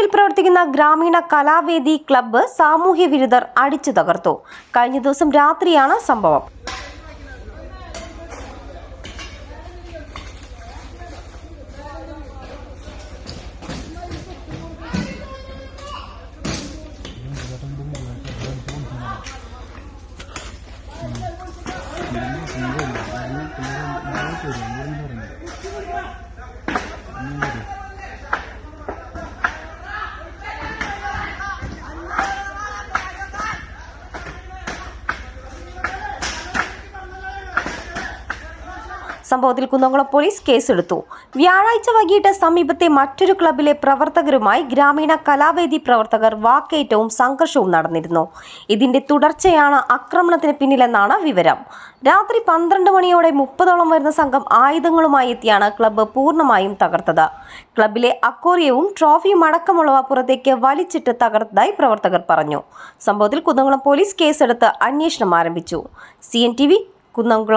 കുന്നംകുളത്തിൽ പ്രവർത്തിക്കുന്ന ഗ്രാമീണ കലാവേദി ക്ലബ്ബ് സാമൂഹ്യ വിരുദ്ധർ അടിച്ചു തകർത്തു. കഴിഞ്ഞ ദിവസം രാത്രിയാണ് സംഭവം. സംഭവത്തിൽ കുന്നംകുളം പോലീസ് കേസെടുത്തു. വ്യാഴാഴ്ച വൈകിട്ട് സമീപത്തെ മറ്റൊരു ക്ലബിലെ പ്രവർത്തകരുമായി ഗ്രാമീണ കലാവേദി പ്രവർത്തകർ വാക്കേറ്റവും സംഘർഷവും നടന്നിരുന്നു. ഇതിന്റെ തുടർച്ചയാണ് ആക്രമണത്തിന് പിന്നിലെന്നാണ് വിവരം. രാത്രി 12 മണിയോടെ 30ഓളം വരുന്ന സംഘം ആയുധങ്ങളുമായി എത്തിയാണ് ക്ലബ്ബ് പൂർണ്ണമായും തകർത്തത്. ക്ലബിലെ അക്വേറിയവും ട്രോഫിയും അടക്കമുള്ളവ പുറത്തേക്ക് വലിച്ചിട്ട് തകർത്തതായി പ്രവർത്തകർ പറഞ്ഞു. സംഭവത്തിൽ കുന്നംകുളം പോലീസ് കേസെടുത്ത് അന്വേഷണം ആരംഭിച്ചു. CNTV കുന്നംകുളം.